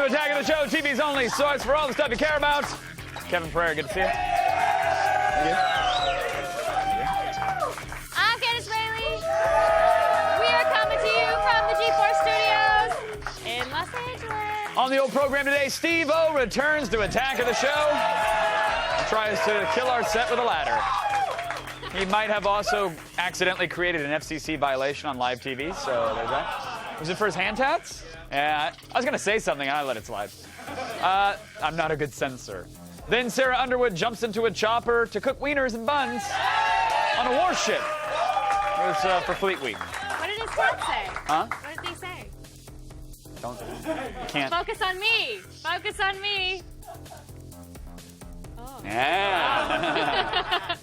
to Attack of the Show, TV's only source for all the stuff you care about. Kevin Pereira, good to see you. I'm Candace Bailey. We are coming to you from the G4 Studios in Los Angeles. On the old program today, Steve-O returns to Attack of the Show. Tries to kill our set with a ladder. He might have also accidentally created an FCC violation on live TV, so there's that. Was it for his hand tats? Yeah, I was going to say something, and I let it slide. I'm not a good censor. Then Sarah Underwood jumps into a chopper to cook wieners and buns on a warship. It was for Fleet Week. What did his dad say? Huh? What did he say? You can't. Focus on me. Focus on me. Oh. Yeah.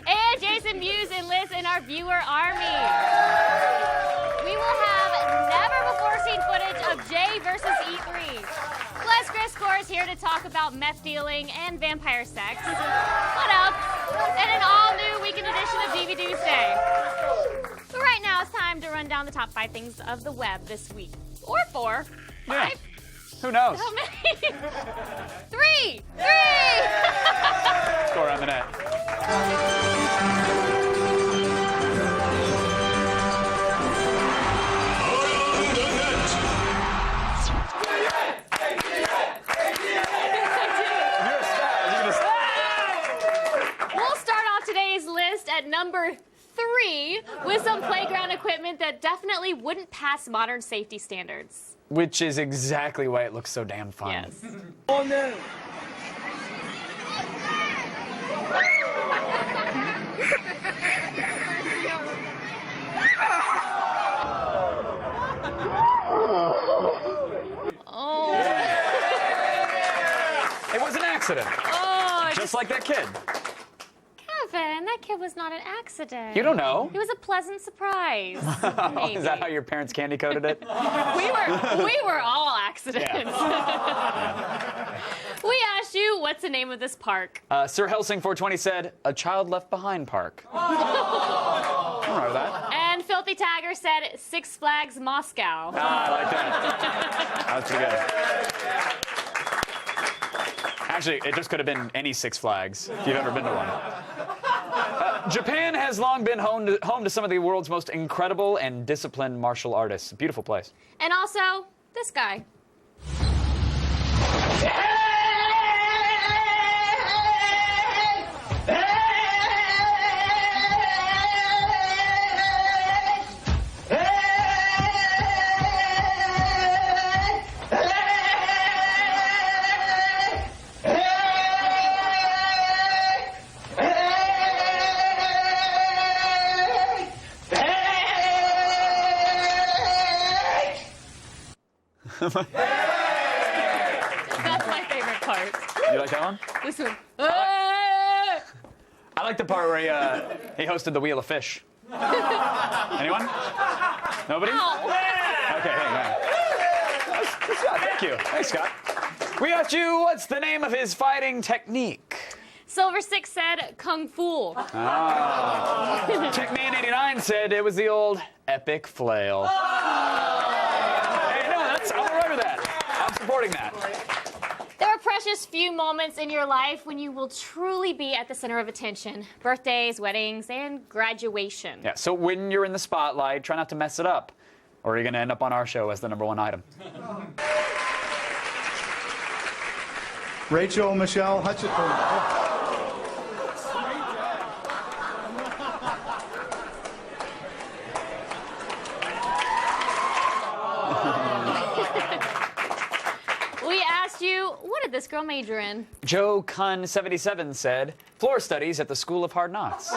And Jason Mewes enlists in our viewer army. We will have never-before-seen footage of Jay versus E3. Plus, Chris Core is here to talk about meth dealing and vampire sex. What else? And an all-new weekend edition of DVD Tuesday. But right now, it's time to run down the top 5 things of the web this week. Or 4. 5? Yeah. Who knows? How many? 3! Score on the net. We'll start off today's list at number 3 with some playground equipment that definitely wouldn't pass modern safety standards. Which is exactly why it looks so damn fun. Yes. Oh no! Oh. It was an accident. Oh, Just like that kid. Kevin, that kid was not an accident. You don't know. It was a pleasant surprise. Maybe. Is that how your parents candy coated it? We were all accidents. We asked you, what's the name of this park? Sir Helsing 420 said, "A Child Left Behind Park." I remember that. And Filthy Tagger said, Six Flags Moscow. I like that. That was pretty good. Actually, it just could have been any Six Flags, if you've ever been to one. Japan has long been home to some of the world's most incredible and disciplined martial artists. Beautiful place. And also, this guy. That's my favorite part. You like that one? This one. I like the part where he hosted the Wheel of Fish. Anyone? Nobody? Ow. Okay, hey, Scott, thank you. Thanks, Scott. We asked you, what's the name of his fighting technique? Silver Six said Kung Fu. Techman89 said it was the old epic flail. Hey, no, I'm all right with that. I'm supporting that. There are precious few moments in your life when you will truly be at the center of attention. Birthdays, weddings, and graduation. Yeah, so when you're in the spotlight, try not to mess it up, or you're going to end up on our show as the #1 item. Rachel Michelle Hutchinson. We asked you, what did this girl major in? Joe Kun77 said, floor studies at the School of Hard Knocks.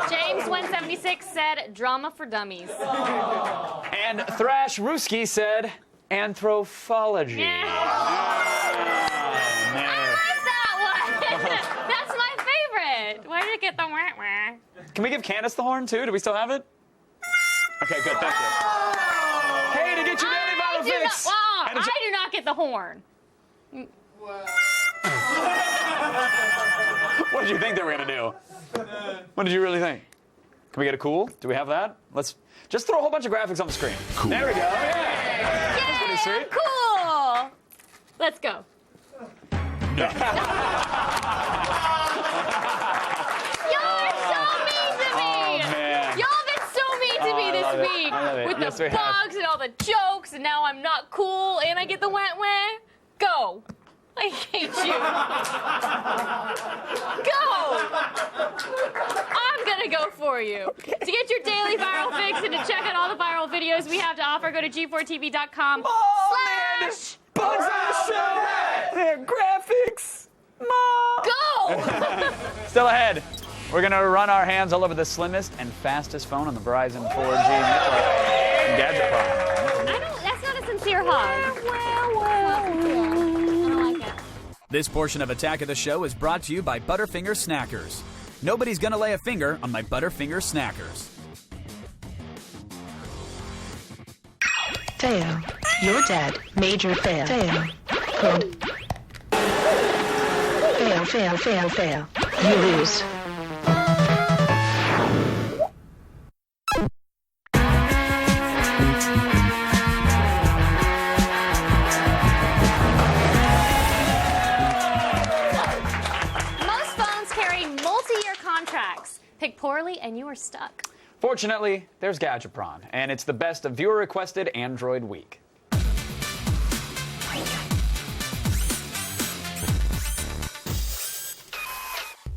James 176 said drama for dummies. And Thrash Ruski said, anthropology. Yeah. I like that one. That's my favorite. Why did it get the wah wah? Can we give Candace the horn, too? Do we still have it? Okay, good, thank you. Hey, to get your daily Bible fix. I do not get the horn. What did you think they were going to do? What did you really think? Can we get a cool? Do we have that? Let's just throw a whole bunch of graphics on the screen. Cool. There we go. Yeah. Yay, That's pretty sweet. cool. Let's go. Y'all are so mean to me. Oh, man. Y'all have been so mean to me I this love it. week. I love it. With Yes, the we have. bugs and all the jokes, and now I'm not cool, and I get the wah-wah. Go. I hate you. Go. I'm gonna go for you. To get your daily viral fix and to check out all the viral videos we have to offer, go to g4tv.com/. Bugs on the show! Their graphics! Mom! Go! Still ahead, we're going to run our hands all over the slimmest and fastest phone on the Verizon 4G network. Gadget Prime. That's not a sincere hug. I don't like it. This portion of Attack of the Show is brought to you by Butterfinger Snackers. Nobody's gonna lay a finger on my Butterfinger Snackers. Fail. You're dead. Major fail. Fail. Fail, fail, fail, fail. You lose. Most phones carry multi-year contracts. Pick poorly and you are stuck. Fortunately, there's Gadgetron, and it's the best of viewer-requested Android Week.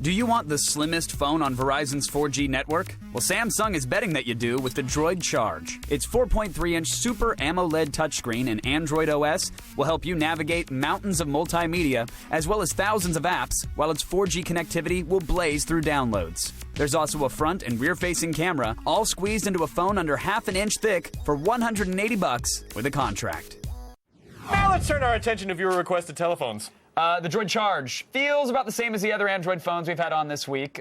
Do you want the slimmest phone on Verizon's 4G network? Well, Samsung is betting that you do with the Droid Charge. Its 4.3-inch Super AMOLED touchscreen and Android OS will help you navigate mountains of multimedia as well as thousands of apps, while its 4G connectivity will blaze through downloads. There's also a front and rear-facing camera, all squeezed into a phone under half an inch thick for $180 with a contract. Now let's turn our attention to viewer-requested telephones. The Droid Charge feels about the same as the other Android phones we've had on this week.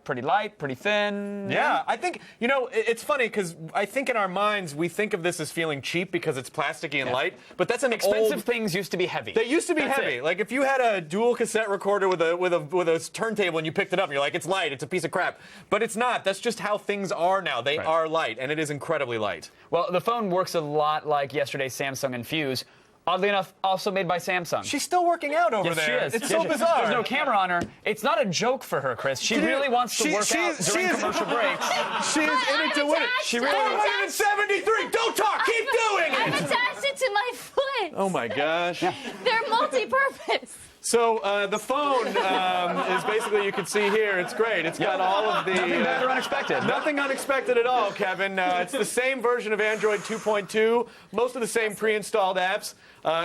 Pretty light, pretty thin. Yeah, I think, you know, it's funny because I think in our minds we think of this as feeling cheap because it's plasticky and light, but that's an Expensive old... things used to be heavy. They used to be That's heavy. it. Like if you had a dual cassette recorder with a turntable and you picked it up and you're like, it's light, it's a piece of crap. But it's not. That's just how things are now. They are light, and it is incredibly light. Well, the phone works a lot like yesterday's Samsung Infuse. Oddly enough, also made by Samsung. She's still working out over Yes, there. she is. It's Yeah, so bizarre. There's no camera on her. It's not a joke for her, Chris. She really wants to work out during commercial breaks. She is in it to win it. She really wants. 473. Don't talk. Keep doing I've it. attached it to my foot. Oh my gosh. They're multi-purpose. So the phone is basically, you can see here, it's great. It's got all of the... Nothing bad or unexpected. Nothing unexpected at all, Kevin. It's the same version of Android 2.2, most of the same pre-installed apps,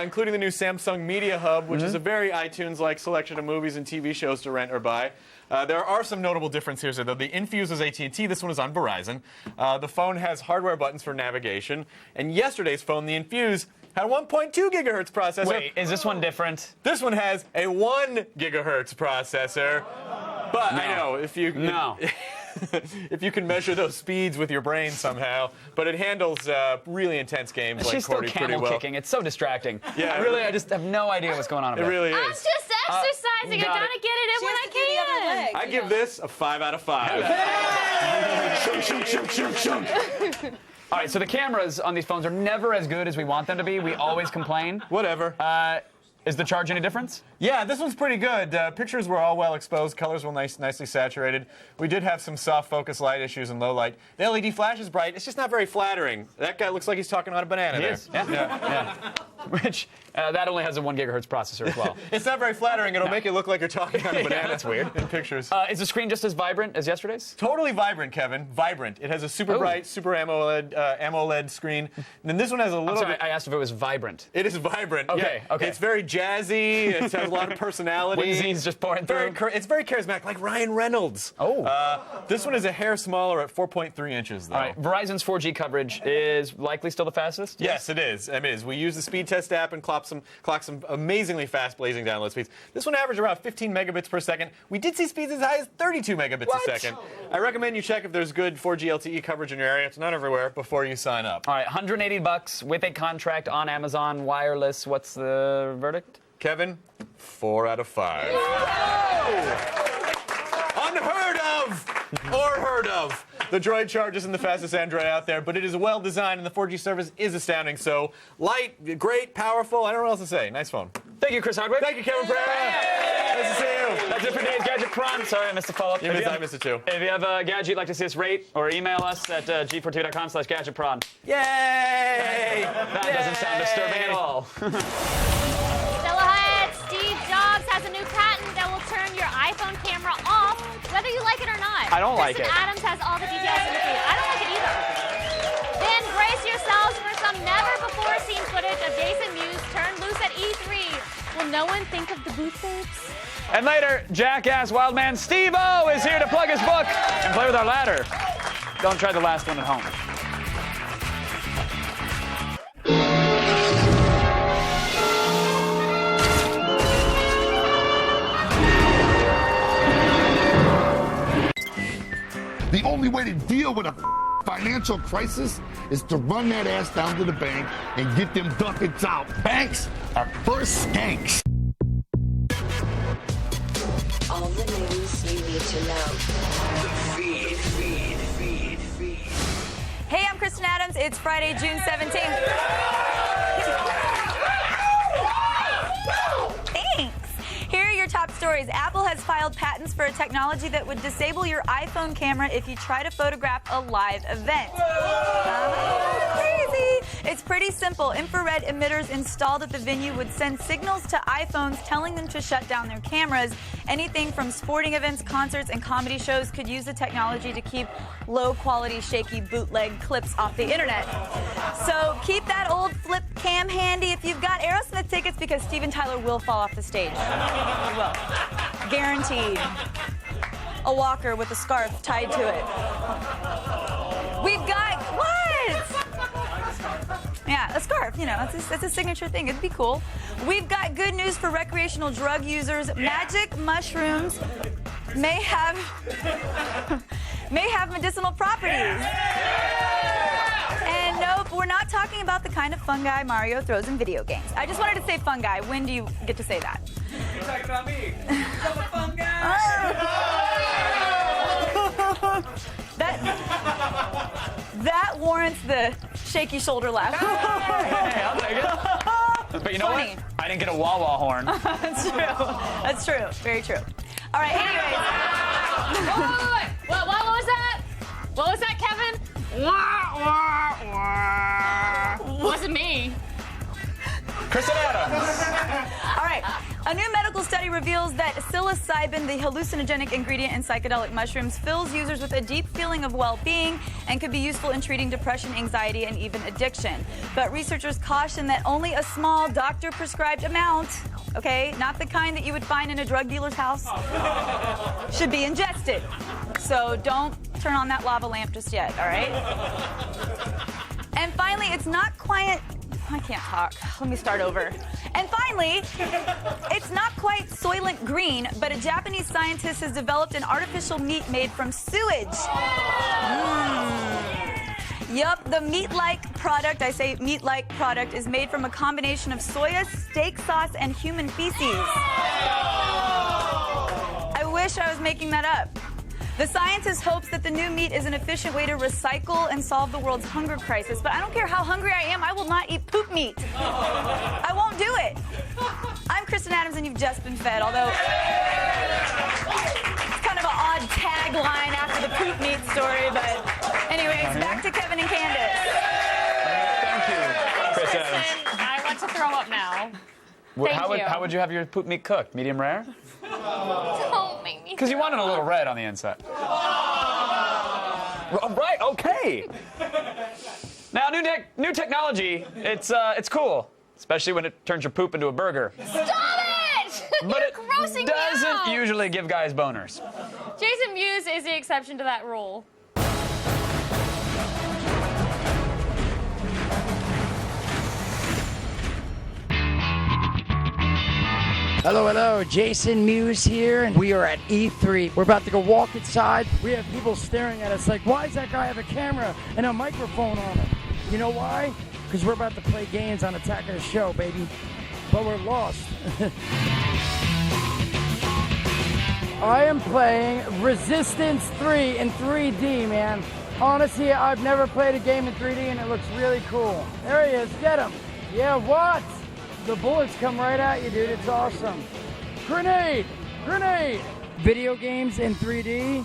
including the new Samsung Media Hub, which is a very iTunes-like selection of movies and TV shows to rent or buy. There are some notable differences here, though. The Infuse is AT&T. This one is on Verizon. The phone has hardware buttons for navigation. And yesterday's phone, the Infuse, had a 1.2 gigahertz processor. Wait, is this one different? This one has a 1 gigahertz processor. But I know, if you... No. If you can measure those speeds with your brain somehow. But it handles really intense games like She's still QWERTY pretty camel well. kicking. It's so distracting. Yeah. I just have no idea what's going on It over really I'm is. just exercising. I got gotta it. get it in when I can. I give this a 5 out of 5. All right, so the cameras on these phones are never as good as we want them to be. We always complain. Whatever. Is the charge any difference? Yeah, this one's pretty good. Pictures were all well exposed. Colors were nicely saturated. We did have some soft focus light issues and low light. The LED flash is bright. It's just not very flattering. That guy looks like he's talking on a banana there. Yeah. Which, that only has a 1 gigahertz processor as well. It's not very flattering. It'll make it look like you're talking on a banana. that's weird. In pictures. Is the screen just as vibrant as yesterday's? Totally vibrant, Kevin. Vibrant. It has a super bright, super AMOLED screen. And then this one has a little Sorry, bit... I asked if it was vibrant. It is vibrant. Okay, yeah. okay. It's very jazzy. It has a lot of personality. Whimsy's just pouring through. It's very charismatic, like Ryan Reynolds. Oh. This one is a hair smaller at 4.3 inches, though. All right, Verizon's 4G coverage is likely still the fastest? Yes, it is. It is. We use the speed test app and clock some amazingly fast blazing download speeds. This one averaged around 15 megabits per second. We did see speeds as high as 32 megabits a second. I recommend you check if there's good 4G LTE coverage in your area. It's not everywhere before you sign up. All right, $180 with a contract on Amazon Wireless. What's the verdict? Kevin, 4 out of 5. Unheard of or heard of. The Droid Charge isn't the fastest Android out there, but it is well designed, and the 4G service is astounding. So light, great, powerful. I don't know what else to say. Nice phone. Thank you, Chris Hardwick. Thank you, Kevin Pereira. Nice to see you. That's it for today's Gadget Prawn. Sorry, I missed a follow-up. I missed it too. If you have a gadget you'd like to see us rate, or email us at g42.com/gadgetprawn. Yay! That doesn't sound disturbing at all. Still ahead, Steve Jobs has a new patent that will turn your iPhone camera off, whether you like it or not. I don't like it. Kristen Adams has all the details in the feed. I don't like it either. Then brace yourselves for some never-before-seen footage of Jason Mewes turned loose at E3. Will no one think of the Booth Babes? And later, Jackass Wildman Steve-O is here to plug his book and play with our ladder. Don't try the last one at home. The only way to deal with a financial crisis is to run that ass down to the bank and get them ducats out. Banks are first skanks. All the news you need to know. Feed. Hey, I'm Kristen Adams. It's Friday, June 17th. Thanks. Here are your top stories. Apple has filed patents for a technology that would disable your iPhone camera if you try to photograph a live event. Crazy. It's pretty simple. Infrared emitters installed at the venue would send signals to iPhones telling them to shut down their cameras. Anything from sporting events, concerts, and comedy shows could use the technology to keep low-quality, shaky bootleg clips off the internet. So keep that old flip cam handy if you've got Aerosmith tickets, because Steven Tyler will fall off the stage. He will. Guaranteed. A walker with a scarf tied to it. We've got... What? Yeah, a scarf, you know, that's a signature thing. It'd be cool. We've got good news for recreational drug users. Magic mushrooms may have medicinal properties. And nope, we're not talking about the kind of fungi Mario throws in video games. I just wanted to say fungi. When do you get to say that? You're talking about me. I'm a fungi. That warrants the shaky shoulder laugh. Hey, I'll take it. But you know Funny. what? I didn't get a wah-wah horn. That's true. That's true. Very true. All right, anyways. Wait. What was that? What was that, Kevin? Wasn't me. Kristen Adams. All right. A new medical study reveals that psilocybin, the hallucinogenic ingredient in psychedelic mushrooms, fills users with a deep feeling of well-being and could be useful in treating depression, anxiety, and even addiction. But researchers caution that only a small doctor-prescribed amount, okay, not the kind that you would find in a drug dealer's house, should be ingested. So don't turn on that lava lamp just yet, all right? And finally, it's not quite... I can't talk. Let me start over. And finally, it's not quite Soylent Green, but a Japanese scientist has developed an artificial meat made from sewage. Yup, the meat-like product, I say meat-like product, is made from a combination of soya, steak sauce, and human feces. I wish I was making that up. The scientist hopes that the new meat is an efficient way to recycle and solve the world's hunger crisis. But I don't care how hungry I am, I will not eat poop meat. I won't do it. I'm Kristen Adams, and you've just been fed, although it's kind of an odd tagline after the poop meat story. But anyways, back to Kevin and Candace. Thank you, Chris Adams. I want to throw up now. How would you have your poop meat cooked? Medium rare? Don't make me. Because you want it a little red on the inside. Right, okay. Now, new technology, it's cool. Especially when it turns your poop into a burger. Stop it! But You're it grossing me out. doesn't usually give guys boners. Jason Mewes is the exception to that rule. Hello, Jason Mewes here, and we are at E3. We're about to go walk inside. We have people staring at us like, why does that guy have a camera and a microphone on him? You know why? Because we're about to play games on Attack of the Show, baby. But we're lost. I am playing Resistance 3 in 3D, man. Honestly, I've never played a game in 3D and it looks really cool. There he is, get him. Yeah, what? The bullets come right at you, dude, it's awesome. Grenade, grenade. Video games in 3D,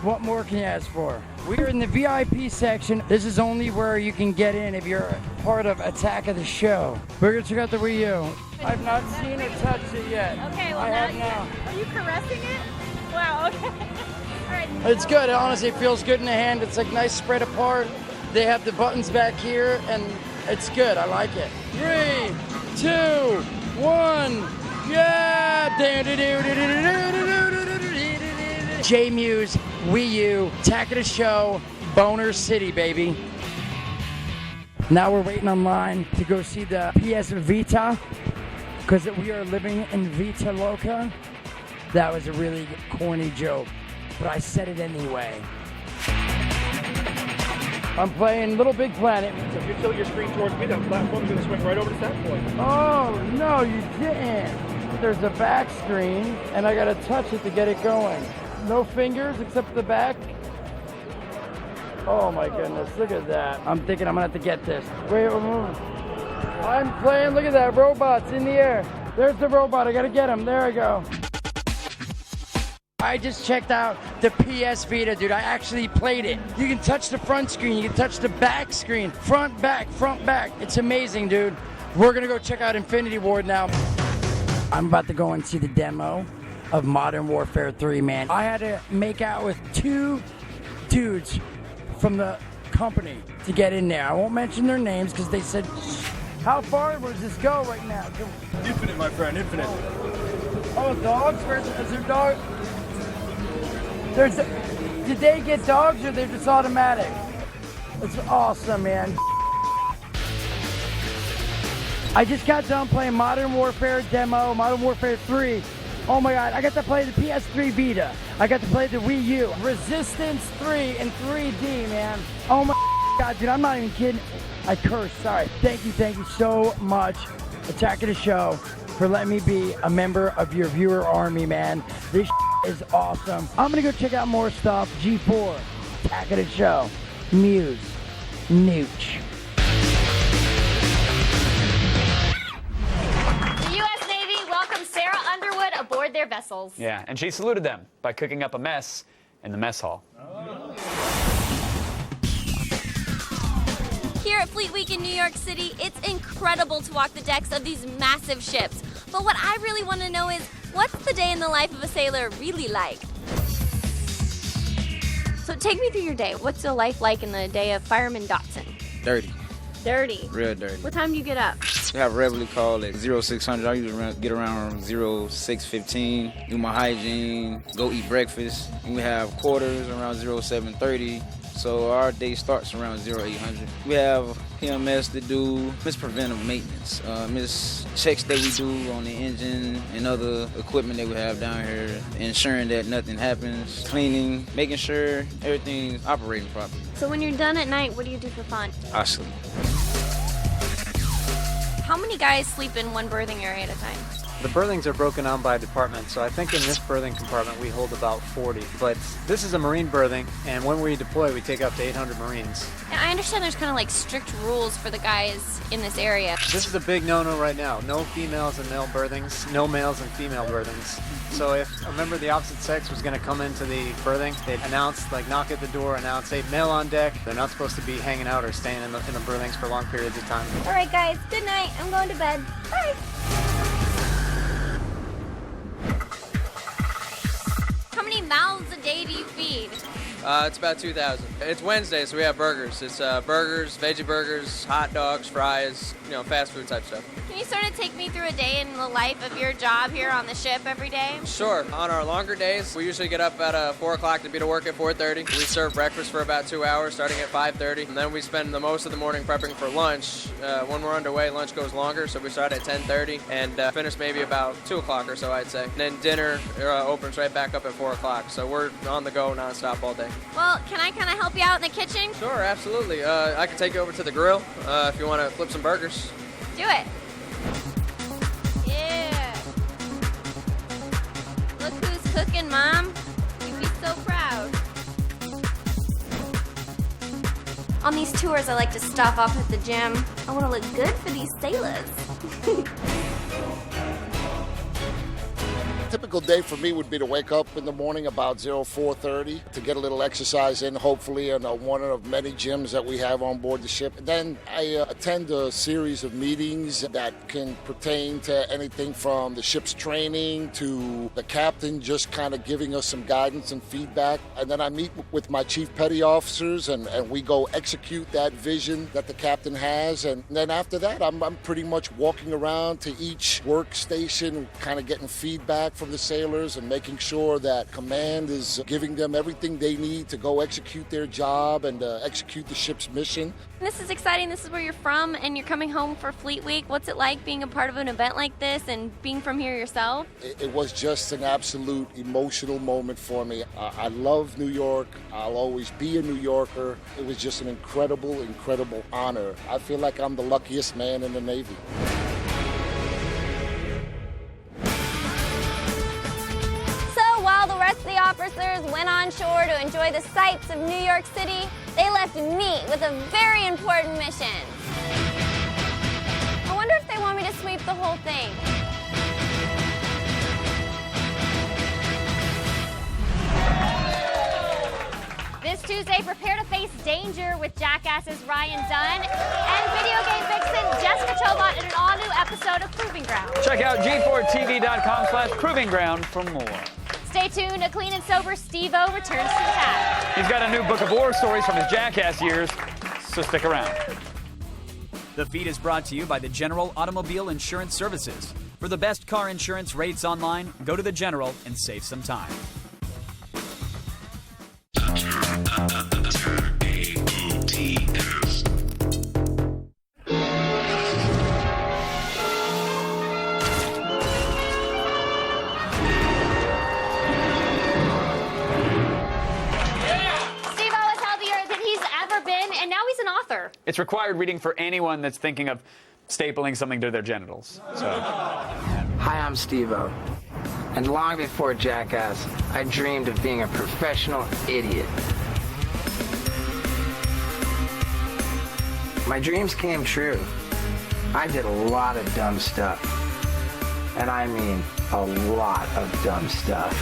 what more can you ask for? We're in the VIP section. This is only where you can get in if you're part of Attack of the Show. We're gonna check out the Wii U. I've not seen or touched it yet. Okay, well I now have now. are you caressing it? Wow, okay. All right. It's good. It honestly feels good in the hand. It's like nice spread apart. They have the buttons back here, and it's good. I like it. 3, 2, 1, yeah! J-Muse, Wii U, Attack of the Show, Boner City, baby. Now we're waiting online to go see the PS Vita, because we are living in Vita Loca. That was a really corny joke, but I said it anyway. I'm playing Little Big Planet. So if you tilt your screen towards me, that platform's going to swing right over to that point. Oh, no, you didn't. There's a back screen, and I got to touch it to get it going. No fingers except the back. Oh, my goodness, look at that. I'm thinking I'm going to have to get this. Wait, I'm playing, look at that, robots in the air. There's the robot, I got to get him. There I go. I just checked out the PS Vita, dude. I actually played it. You can touch the front screen. You can touch the back screen. Front, back. It's amazing, dude. We're going to go check out Infinity Ward now. I'm about to go and see the demo of Modern Warfare 3, man. I had to make out with 2 dudes from the company to get in there. I won't mention their names because they said, how far does this go right now? Infinite, my friend, infinite. Oh, dogs? Is there dogs? Did they get dogs or they're just automatic? It's awesome, man. I just got done playing Modern Warfare demo, Modern Warfare 3. Oh my God, I got to play the PS3 Vita. I got to play the Wii U. Resistance 3 in 3D, man. Oh my God, dude, I'm not even kidding. I cursed, sorry. Thank you so much, Attack of the Show, for letting me be a member of your viewer army, man. This is awesome. I'm gonna go check out more stuff. G4, Attack of the Show, Muse, Nooch. The U.S. Navy welcomes Sarah Underwood aboard their vessels. Yeah, and she saluted them by cooking up a mess in the mess hall. Here at Fleet Week in New York City, it's incredible to walk the decks of these massive ships. But what I really want to know is, what's the day in the life of a sailor really like? So take me through your day. What's your life like in the day of Fireman Dotson? Dirty. Dirty? Real dirty. What time do you get up? We have a regularly call at 0600. I usually get around 0615, do my hygiene, go eat breakfast. And we have quarters around 0730. So our day starts around 0800. We have PMS to do, miss preventive maintenance, miss checks that we do on the engine and other equipment that we have down here, ensuring that nothing happens, cleaning, making sure everything's operating properly. So when you're done at night, what do you do for fun? I sleep. How many guys sleep in one berthing area at a time? The berthings are broken down by department, so I think in this berthing compartment we hold about 40. But this is a Marine berthing, and when we deploy, we take up to 800 Marines. And I understand there's kind of like strict rules for the guys in this area. This is a big no-no right now. No females in male berthings, no males in female berthings. So if a member of the opposite sex was going to come into the berthing, they'd announce, like knock at the door, announce, hey, male on deck. They're not supposed to be hanging out or staying in the berthings for long periods of time. All right, guys, good night. I'm going to bed. Bye. How many mouths a day do you feed? It's about 2,000. It's Wednesday, so we have burgers. It's burgers, veggie burgers, hot dogs, fries, fast food type stuff. Can you sort of take me through a day in the life of your job here on the ship every day? Sure. On our longer days, we usually get up at 4 o'clock to be to work at 4:30. We serve breakfast for about 2 hours, starting at 5:30. And then we spend the most of the morning prepping for lunch. When we're underway, lunch goes longer, so we start at 10:30 and finish maybe about 2 o'clock or so, I'd say. And then dinner opens right back up at 4 o'clock. So we're on the go nonstop all day. Well, can I kind of help you out in the kitchen? Sure, absolutely. I can take you over to the grill if you want to flip some burgers. Do it. Yeah. Look who's cooking. working, Mom. You'd be so proud. On these tours, I like to stop off at the gym. I want to look good for these sailors. Typical day for me would be to wake up in the morning about 04:30 to get a little exercise in, hopefully in one of many gyms that we have on board the ship. Then I attend a series of meetings that can pertain to anything from the ship's training to the captain just kind of giving us some guidance and feedback. And then I meet with my chief petty officers and we go execute that vision that the captain has. And then after that, I'm pretty much walking around to each workstation, kind of getting feedback from the sailors and making sure that command is giving them everything they need to go execute their job and execute the ship's mission. This is exciting. This is where you're from, and you're coming home for Fleet Week. What's it like being a part of an event like this and being from here yourself? It was just an absolute emotional moment for me. I love New York. I'll always be a New Yorker. It was just an incredible, incredible honor. I feel like I'm the luckiest man in the Navy. While the rest of the officers went on shore to enjoy the sights of New York City, they left me with a very important mission. I wonder if they want me to sweep the whole thing. This Tuesday, prepare to face danger with Jackass's Ryan Dunn and video game vixen Jessica Chobot in an all-new episode of Proving Ground. Check out g4tv.com/provingground for more. Stay tuned. A clean and sober Steve-O returns to the tab. He's got a new book of war stories from his Jackass years, so stick around. The feed is brought to you by the General Automobile Insurance Services. For the best car insurance rates online, go to the General and save some time. It's required reading for anyone that's thinking of stapling something to their genitals. So. Hi, I'm Steve-O. And long before Jackass, I dreamed of being a professional idiot. My dreams came true. I did a lot of dumb stuff. And I mean a lot of dumb stuff.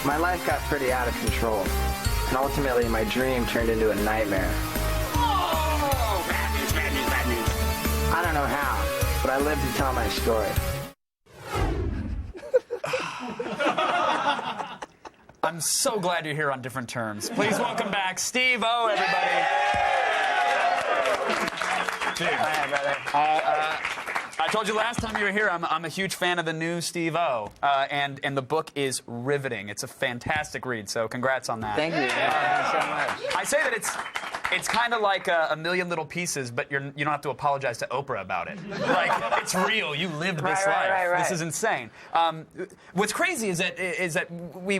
My life got pretty out of control. And ultimately, my dream turned into a nightmare. Oh, bad news, bad news, bad news. I don't know how, but I live to tell my story. I'm so glad you're here on different terms. Please welcome back Steve-O, everybody. Dude, hi, brother. I told you last time you were here, I'm a huge fan of the new Steve-O, and the book is riveting. It's a fantastic read, so congrats on that. Thank you. Thank you so much. I say that it's kind of like a million little pieces, but you don't have to apologize to Oprah about it. Like, it's real. You lived this life. Right. This is insane. What's crazy is that we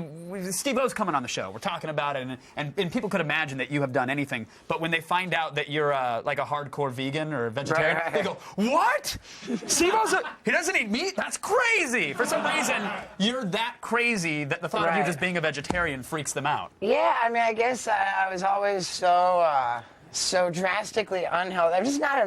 Steve-O's coming on the show. We're talking about it, and people could imagine that you have done anything, but when they find out that you're like a hardcore vegan or vegetarian, they go, "What? Steve-O's he doesn't eat meat? That's crazy." For some reason, you're that crazy that the thought of you just being a vegetarian freaks them out. Yeah, I mean, I guess I was always so drastically unhealthy. I'm just not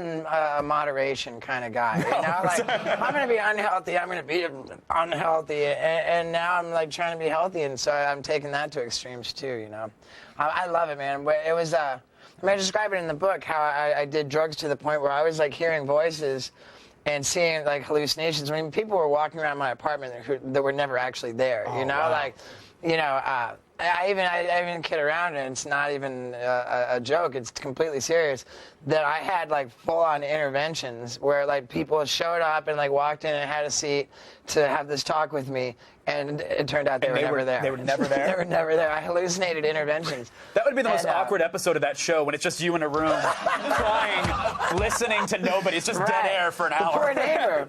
a moderation kind of guy, you know? Like, I'm going to be unhealthy, I'm going to be unhealthy, and now I'm, like, trying to be healthy, and so I'm taking that to extremes, too, you know? I love it, man. It was, I describe it in the book, how I did drugs to the point where I was, like, hearing voices and seeing, like, hallucinations. I mean, people were walking around my apartment that were never actually there, you know? Wow. Like, you know, I even kid around, and it's not even a joke. It's completely serious. That I had like full-on interventions where like people showed up and like walked in and had a seat to have this talk with me, and it turned out they were never there. They were never there? They were never there. I hallucinated interventions. That would be the most awkward episode of that show, when it's just you in a room, crying, listening to nobody. It's just dead air for an hour.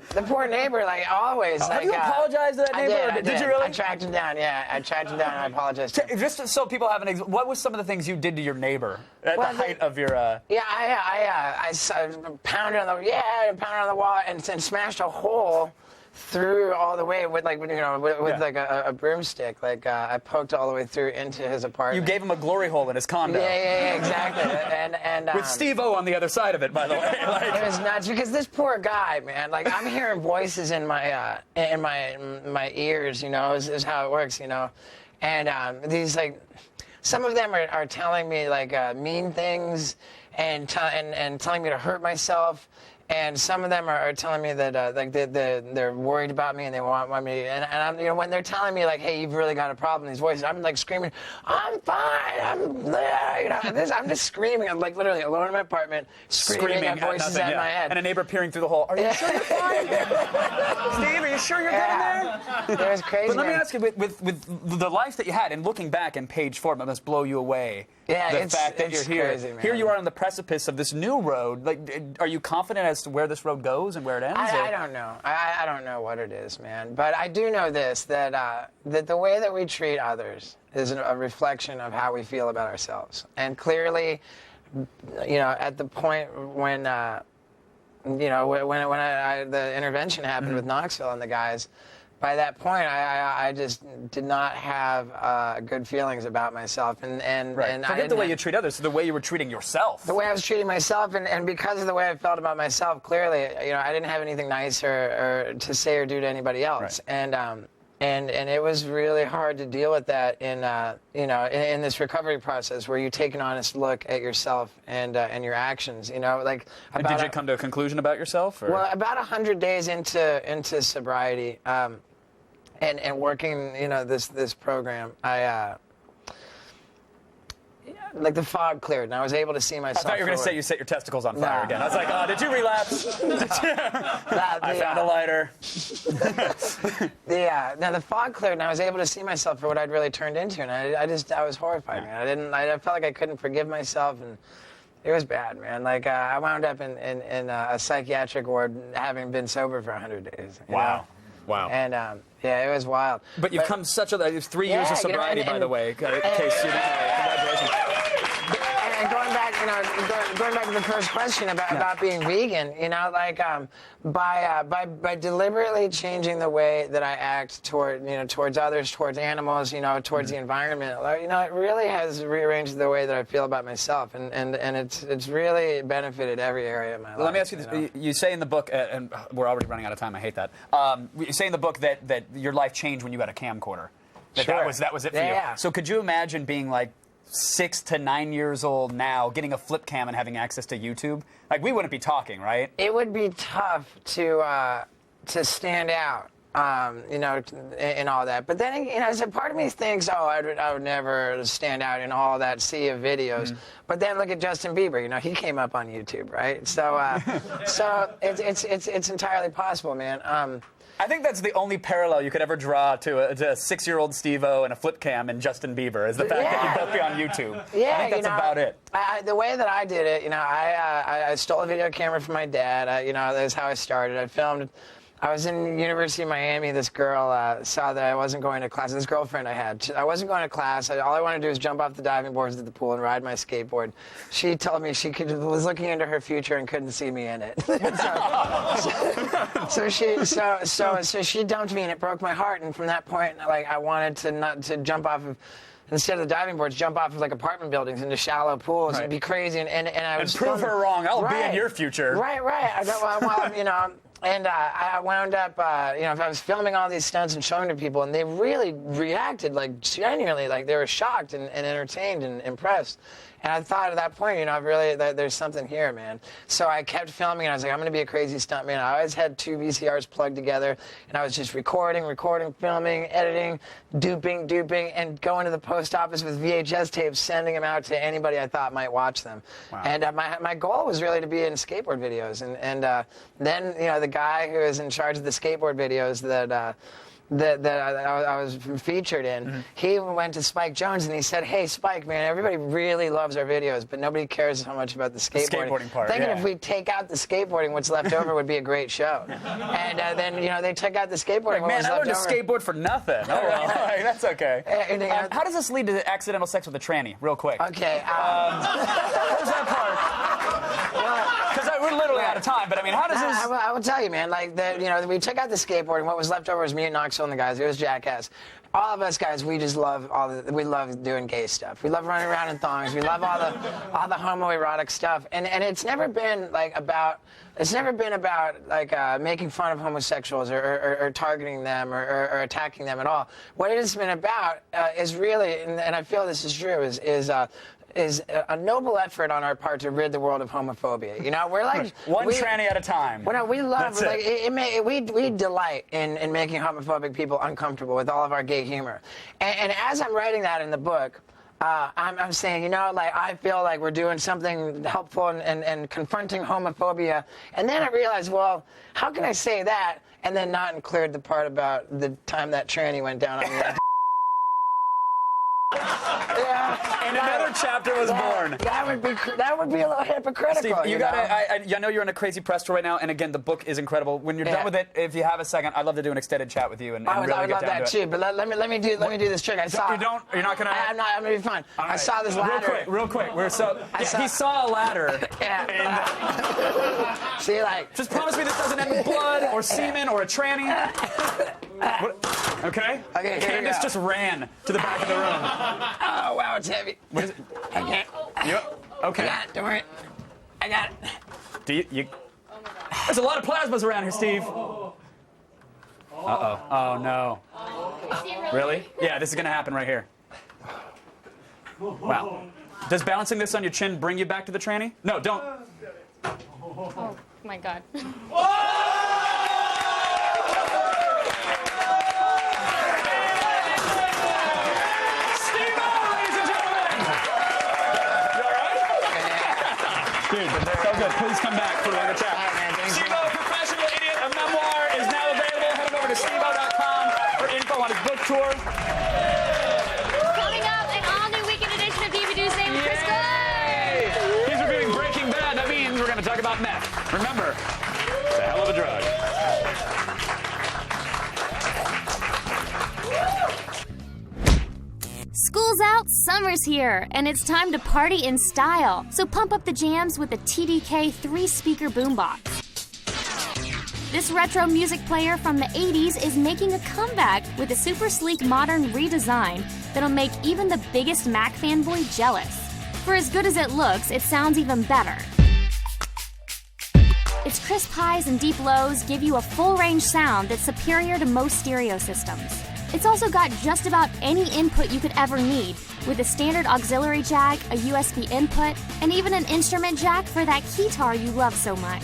The poor neighbor, like always. Have you apologized to that neighbor? I did. Did you really? I tracked him down, yeah. I tracked him down and I apologized to him. Just so people have what was some of the things you did to your neighbor at the height of your... Yeah, I pounded on the wall and smashed a hole through all the way with like like a broomstick. Like I poked all the way through into his apartment. You gave him a glory hole in his condo. Yeah, exactly. And with Steve-O on the other side of it, by the way. Like, it was nuts because this poor guy, man. Like I'm hearing voices in my ears. You know, is how it works. You know, and these like some of them are telling me like mean things and telling me to hurt myself. And some of them are telling me that like they're worried about me and they want me. And I'm, you know, when they're telling me like, hey, you've really got a problem, these voices, I'm like screaming, I'm fine, I'm there, you know. I'm just screaming. I'm like literally alone in my apartment, screaming at voices nothing, in my head. And a neighbor peering through the hole. Are you sure you're fine? Steve, are you sure you're good in there? It was crazy. But let me ask you, with the life that you had, and looking back in page 4, it must blow you away. Yeah, the fact that you're here. Crazy, man. Here you are on the precipice of this new road. Like, are you confident as to where this road goes and where it ends? I don't know. I don't know what it is, man. But I do know this, that the way that we treat others is a reflection of how we feel about ourselves. And clearly, you know, at the point when, you know, when the intervention happened with Knoxville and the guys, by that point, I just did not have good feelings about myself, and forget the way you treat others, the way you were treating yourself. The way I was treating myself, and because of the way I felt about myself, clearly, you know, I didn't have anything nice or to say or do to anybody else, and it was really hard to deal with that in you know, in this recovery process where you take an honest look at yourself and your actions. You know, like. And did you come to a conclusion about yourself? Or? Well, about 100 days into sobriety. And working, you know, this program, like the fog cleared, and I was able to see myself. I thought you were going to say you set your testicles on fire again. I was like, oh, did you relapse? I found a lighter. Now the fog cleared, and I was able to see myself for what I'd really turned into, and I was horrified, man. I felt like I couldn't forgive myself, and it was bad, man. Like I wound up in a psychiatric ward, having been sober for 100 days. Wow. Know? Wow. And yeah, it was wild. But you've come such a 3 years of sobriety, you know, by the way. In case you didn't know. Congratulations. And going back, you know, going back to the first question about being vegan, you know, like by deliberately changing the way that I act towards others, towards animals, you know, towards the environment, you know, it really has rearranged the way that I feel about myself, and it's really benefited every area of my life. Let me ask you this: you say in the book, and we're already running out of time. I hate that. You say in the book that your life changed when you got a camcorder. That was it for you. Yeah. So could you imagine being like 6 to 9 years old now, getting a flip cam and having access to YouTube? Like, we wouldn't be talking, right? It would be tough to stand out, you know, in all that. But then, you know, so part of me thinks, oh, I would never stand out in all that sea of videos. Mm-hmm. But then look at Justin Bieber. You know, he came up on YouTube, right? So, so it's entirely possible, man. I think that's the only parallel you could ever draw to a 6-year-old Steve-O and a flip cam and Justin Bieber is the fact that you'd both be on YouTube. Yeah, I think that's about it. The way that I did it, you know, I stole a video camera from my dad. You know, that's how I started. I filmed. I was in University of Miami. This girl saw that I wasn't going to class. This girlfriend I had. I wasn't going to class. All I wanted to do was jump off the diving boards at the pool and ride my skateboard. She told me she was looking into her future and couldn't see me in it. so she dumped me, and it broke my heart. And from that point, like, I wanted to jump off of. Instead of the diving boards, jump off of like apartment buildings into shallow pools and be crazy. And I was prove her wrong. I'll be in your future. Right. Well, you know. And I wound up, you know, if I was filming all these stunts and showing to people, and they really reacted, like, genuinely, like, they were shocked and entertained and impressed. And I thought at that point, you know, there's something here, man. So I kept filming, and I was like, I'm going to be a crazy stuntman. I always had 2 VCRs plugged together, and I was just recording, filming, editing, duping, and going to the post office with VHS tapes, sending them out to anybody I thought might watch them. Wow. And my goal was really to be in skateboard videos. And then, you know, the guy who was in charge of the skateboard videos that I was featured in, he went to Spike Jonze and he said, hey, Spike, man, everybody really loves our videos, but nobody cares how much about the skateboarding. The skateboarding part, Thinking if we take out the skateboarding, what's left over would be a great show. And then, you know, they took out the skateboarding. Like, man, I learned to skateboard for nothing. Oh, well, that's okay. How does this lead to accidental sex with a tranny, real quick? Okay. What was that part? Because we're literally out of time, but I mean, how does this... I will tell you, man, like, we took out the skateboarding. What was left over was me and Knoxville and the guys. It was Jackass. All of us guys, we just love we love doing gay stuff. We love running around in thongs. We love all the homoerotic stuff. And it's never been like about making fun of homosexuals or targeting them or attacking them at all. What it has been about is really, and I feel this is true, is a noble effort on our part to rid the world of homophobia. You know, we're like one tranny at a time. Well, no, we love we delight in making homophobic people uncomfortable with all of our gay humor. And as I'm writing that in the book, I'm saying, you know, like, I feel like we're doing something helpful and confronting homophobia. And then I realized, well, how can I say that and then not include the part about the time that tranny went down on me? Yeah, and another chapter was born. That would be a little hypocritical. Steve, you gotta. I know you're in a crazy press tour right now, and again, the book is incredible. When you're done with it, if you have a second, I'd love to do an extended chat with you and I would really get love down that to it. too. But let me do this trick. I saw. You're not gonna. I'm gonna be fine. I saw this ladder. Real quick. He saw a ladder. Yeah. See, like. Just promise me this doesn't end in blood or semen or a tranny. Okay. Okay. Candace just ran to the back of the room. Oh wow, it's heavy. What is it? I can't. Okay. I got it. Don't worry. I got it. Do you? There's a lot of plasmas around here, Steve. Uh-oh. Oh, no. Really? Yeah, this is going to happen right here. Wow. Does balancing this on your chin bring you back to the tranny? No, don't. Oh, my God. Dude, so good. Please come back for another chat. Steve-O, Professional Idiot, a memoir, is now available. Head over to steve-o.com for info on his book tour. Coming up, an all-new weekend edition of DVD Tuesday with Chris Good. He's reviewing Breaking Bad. That means we're going to talk about meth. Remember, it's a hell of a drug. School's out, summer's here, and it's time to party in style. So pump up the jams with the TDK 3-speaker boombox. This retro music player from the 80s is making a comeback with a super sleek modern redesign that'll make even the biggest Mac fanboy jealous. For as good as it looks, it sounds even better. Its crisp highs and deep lows give you a full-range sound that's superior to most stereo systems. It's also got just about any input you could ever need, with a standard auxiliary jack, a USB input, and even an instrument jack for that keytar you love so much.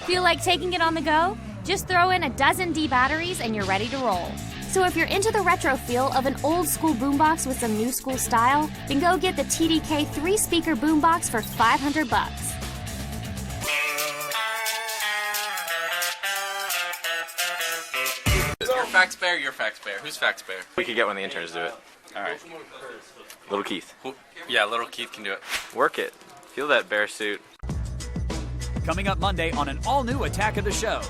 Feel like taking it on the go? Just throw in a dozen D batteries and you're ready to roll. So if you're into the retro feel of an old school boombox with some new school style, then go get the TDK 3-speaker boombox for $500. Your Facts Bear, your Facts Bear. Who's Facts Bear? We could get one of the interns to do it. All right. Little Keith. Yeah, Little Keith can do it. Work it. Feel that bear suit. Coming up Monday on an all-new Attack of the Show.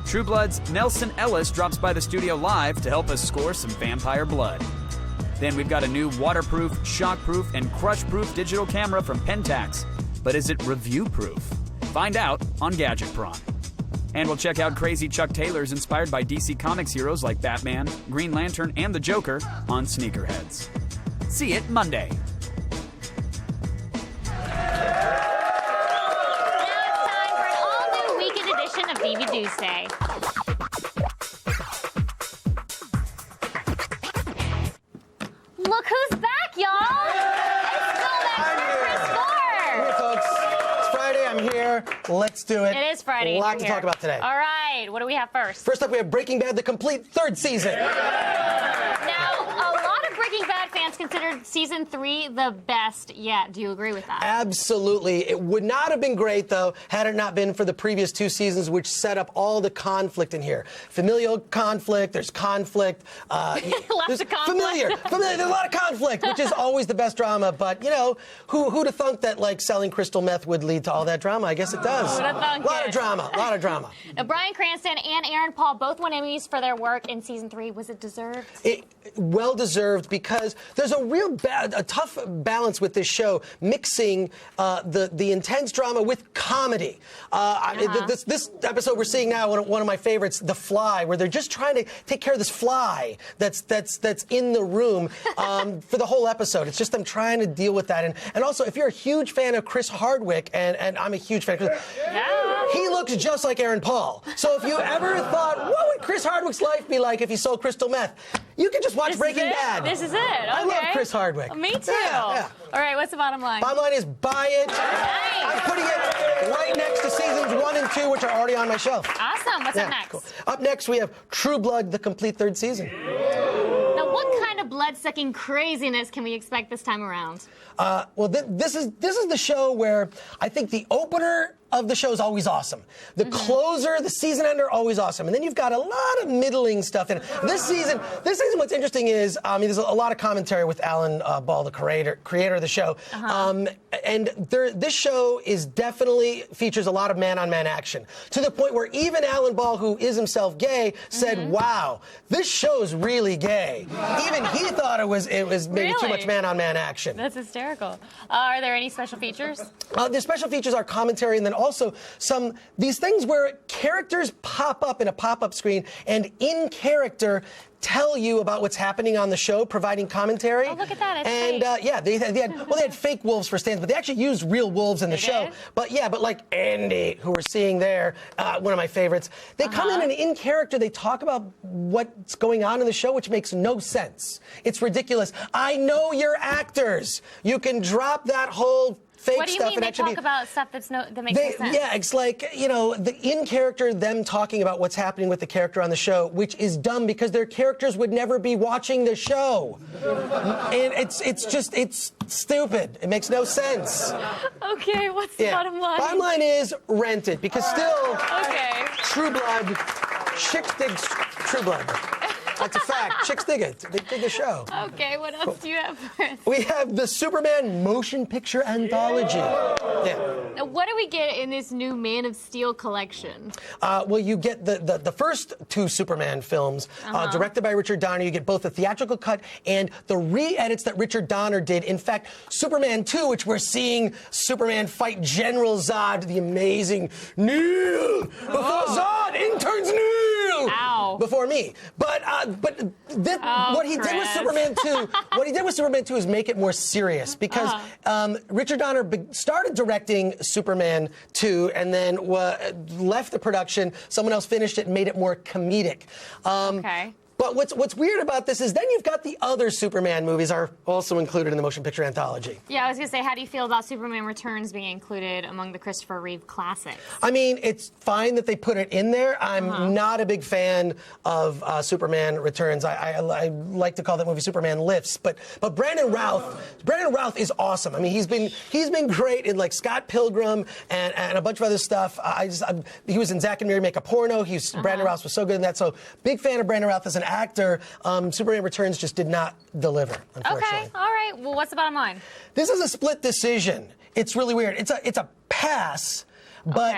True Blood's Nelson Ellis drops by the studio live to help us score some vampire blood. Then we've got a new waterproof, shockproof, and crush-proof digital camera from Pentax. But is it review-proof? Find out on Gadget Prawn. And we'll check out crazy Chuck Taylors inspired by DC Comics heroes like Batman, Green Lantern, and the Joker on Sneakerheads. See it Monday. Edition of DV Tuesday. Look who's back, y'all! It's Throwback Chris Gore! Hey, folks. It's Friday. I'm here. Let's do it. It is Friday. A lot You're to here. talk about today. All right. What do we have first? First up, we have Breaking Bad, the complete third season. Now, a lot of Breaking Bad fans considered season 3 the best yet. Do you agree with that? Absolutely. It would not have been great, though, had it not been for the previous 2 seasons, which set up all the conflict in here. Familial conflict, there's conflict. Lots of conflict. Familiar. There's a lot of conflict, which is always the best drama. But, you know, who'd have thunk that, like, selling crystal meth would lead to all that drama? I guess it does. Who'd have thunk a lot it? of drama. A lot of drama. Now, Bryan Cranston and Aaron Paul both won Emmys for their work in season 3. Was it deserved? Well deserved, because there's a real a tough balance with this show, mixing the intense drama with comedy. This episode we're seeing now, one of my favorites, The Fly, where they're just trying to take care of this fly that's in the room for the whole episode. It's just them trying to deal with that. And also, if you're a huge fan of Chris Hardwick, and I'm a huge fan of Chris, he looks just like Aaron Paul. So if you ever thought, what would Chris Hardwick's life be like if he sold crystal meth? You can just watch Breaking Bad. This is it. Okay. I love Chris Hardwick. Me too. Yeah. All right, what's the bottom line? Bottom line is buy it. Nice. I'm putting it right next to seasons 1 and 2, which are already on my shelf. Awesome. What's up next? Cool. Up next, we have True Blood, the complete 3rd season. Now, what kind of blood-sucking craziness can we expect this time around? Well, this is the show where I think the opener of the show is always awesome. The closer, the season ender, always awesome. And then you've got a lot of middling stuff in it. This season, what's interesting is, there's a lot of commentary with Alan Ball, the creator of the show. And this show is definitely features a lot of man-on-man action, to the point where even Alan Ball, who is himself gay, said, wow, this show's really gay. Even he thought it was maybe too much man-on-man action. That's hysterical. Are there any special features? The special features are commentary, and then also these things where characters pop up in a pop-up screen and in character tell you about what's happening on the show, providing commentary. Oh, look at that. It's and fake. they had fake wolves for stands, but they actually used real wolves in the show. Did? But like Andy, who we're seeing there, one of my favorites, they come in and in character, they talk about what's going on in the show, which makes no sense. It's ridiculous. I know you're actors. You can drop that whole fake what do you stuff mean and they actually talk about stuff that makes no sense? Yeah, it's like, the in character, them talking about what's happening with the character on the show, which is dumb because their characters would never be watching the show. And it's stupid. It makes no sense. Okay, what's the bottom line? Bottom line is rent it, because still, True Blood, chicks dig True Blood. That's a fact. Chicks dig it. They dig the show. Okay, what else do you have for us? We have the Superman motion picture anthology. Now, what do we get in this new Man of Steel collection? Well, you get the first 2 Superman films, directed by Richard Donner. You get both the theatrical cut and the re-edits that Richard Donner did. In fact, Superman 2, which we're seeing Superman fight General Zod, the amazing Neil. Before Zod, in turns Neil. Ow. Before me. What he did with Superman 2, what he did with Superman 2 is make it more serious, because Richard Donner started directing Superman 2 and then left the production. Someone else finished it and made it more comedic. But what's weird about this is then you've got the other Superman movies are also included in the motion picture anthology. Yeah, I was going to say, how do you feel about Superman Returns being included among the Christopher Reeve classics? I mean, it's fine that they put it in there. I'm not a big fan of Superman Returns. I like to call that movie Superman Lifts. But Brandon Routh is awesome. I mean, he's been great in like Scott Pilgrim and a bunch of other stuff. He was in Zack and Miri Make a Porno. Brandon Routh was so good in that. So big fan of Brandon Routh as an actor. Superman Returns just did not deliver, unfortunately. Okay, all right. Well, what's the bottom line? This is a split decision. It's really weird. It's a pass. But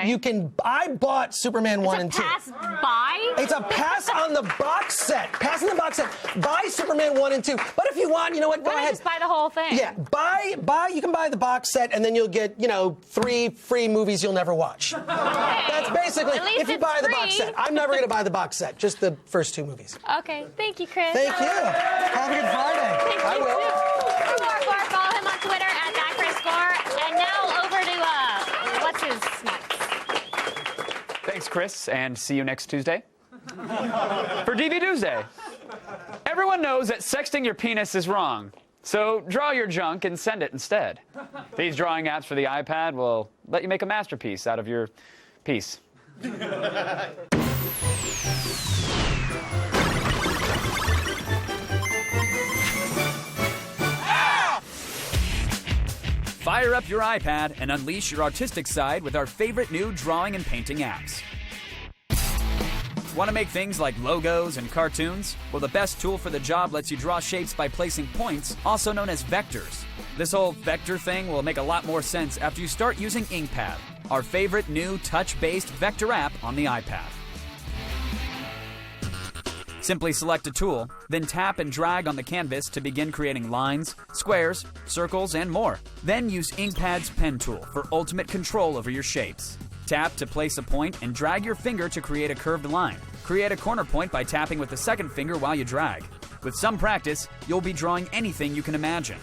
I bought Superman 1 and 2. It's a pass buy? It's a pass on the box set. Pass on the box set. Buy Superman 1 and 2. But if you want, you know what? Go ahead. Just buy the whole thing. Yeah, you can buy the box set, and then you'll get, 3 free movies you'll never watch. That's basically, if you buy the box set. I'm never going to buy the box set, just the first 2 movies. Okay, thank you, Chris. Thank you. Have a good Friday. I will. For more Barr, follow him on Twitter @ChrisGore. And now over to, what's his snack? Thanks, Chris, and see you next Tuesday for DV Tuesday. Everyone knows that sexting your penis is wrong, so draw your junk and send it instead. These drawing apps for the iPad will let you make a masterpiece out of your piece. Fire up your iPad and unleash your artistic side with our favorite new drawing and painting apps. Want to make things like logos and cartoons? Well, the best tool for the job lets you draw shapes by placing points, also known as vectors. This whole vector thing will make a lot more sense after you start using InkPad, our favorite new touch-based vector app on the iPad. Simply select a tool, then tap and drag on the canvas to begin creating lines, squares, circles, and more. Then use InkPad's pen tool for ultimate control over your shapes. Tap to place a point and drag your finger to create a curved line. Create a corner point by tapping with the second finger while you drag. With some practice, you'll be drawing anything you can imagine.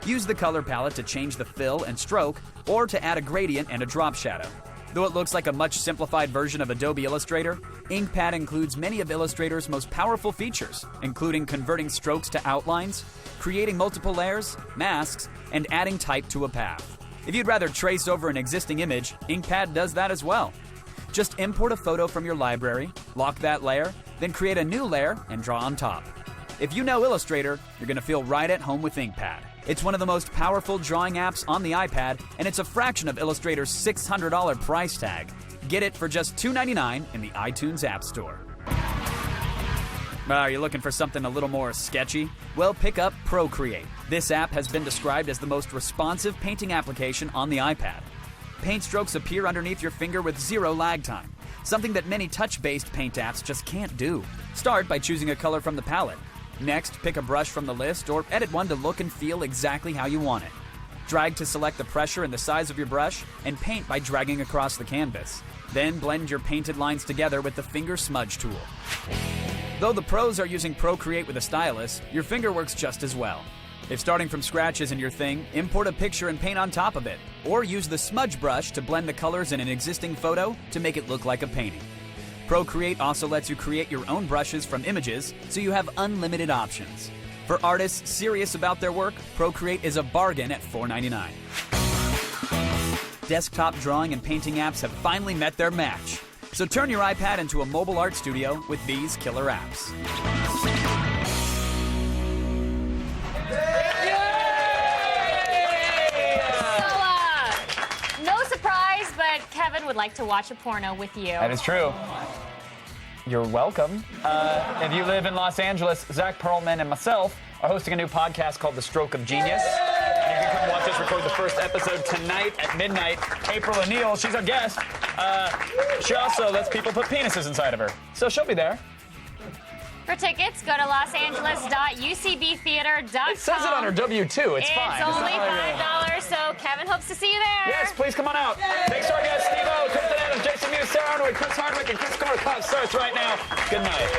Use the color palette to change the fill and stroke, or to add a gradient and a drop shadow. Though it looks like a much simplified version of Adobe Illustrator, InkPad includes many of Illustrator's most powerful features, including converting strokes to outlines, creating multiple layers, masks, and adding type to a path. If you'd rather trace over an existing image, InkPad does that as well. Just import a photo from your library, lock that layer, then create a new layer and draw on top. If you know Illustrator, you're going to feel right at home with InkPad. It's one of the most powerful drawing apps on the iPad, and it's a fraction of Illustrator's $600 price tag. Get it for just $2.99 in the iTunes App Store. Are you looking for something a little more sketchy? Well, pick up Procreate. This app has been described as the most responsive painting application on the iPad. Paint strokes appear underneath your finger with zero lag time, something that many touch-based paint apps just can't do. Start by choosing a color from the palette. Next, pick a brush from the list or edit one to look and feel exactly how you want it. Drag to select the pressure and the size of your brush, and paint by dragging across the canvas. Then blend your painted lines together with the finger smudge tool. Though the pros are using Procreate with a stylus, your finger works just as well. If starting from scratch isn't your thing, import a picture and paint on top of it, or use the smudge brush to blend the colors in an existing photo to make it look like a painting. Procreate also lets you create your own brushes from images, so you have unlimited options. For artists serious about their work, Procreate is a bargain at $4.99. Desktop drawing and painting apps have finally met their match. So turn your iPad into a mobile art studio with these killer apps. Kevin would like to watch a porno with you. That is true. You're welcome. If you live in Los Angeles, Zach Perlman and myself are hosting a new podcast called The Stroke of Genius. And you can come watch us record the first episode tonight at midnight. April O'Neil, she's our guest. She also lets people put penises inside of her. So she'll be there. For tickets, go to losangeles.ucbtheater.com. It says it on her W-2. It's fine. It's only $5, so Kevin hopes to see you there. Yes, please come on out. Thanks to our guests, Steve-O, Kristen Adams, Jason Mewes, Sarah Arnold, Chris Hardwick, and Chris Korkoff. Starts right now. Good night.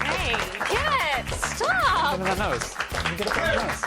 Hey, get it. Stop. Get it on my nose. Get it on my nose.